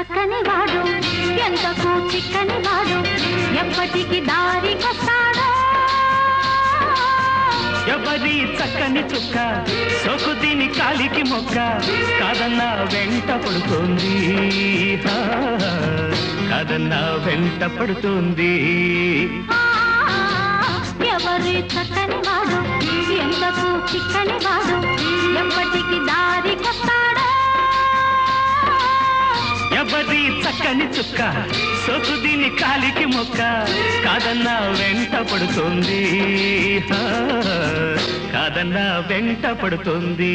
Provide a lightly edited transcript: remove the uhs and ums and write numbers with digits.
చక్కని వాడు ఎంతకు చిక్కని వాడు ఎప్పటికి దారికొస్తాడో ఎవరి చక్కని చుక్క సోకు దీని కాలికి మొక్క కాదన్నా వెంట పడుతోంది కాదన్నా వెంట పడుతోంది ఎవరి చక్కని వాడు ఎంతకు చిక్కని వాడు ఎప్పటికి దారికొస్తాడో ఎవరి చక్కని చుక్క సోకు దీని కాలికి మొక్క కాదన్నా వెంట పడుతోంది కాదన్నా వెంట పడుతోంది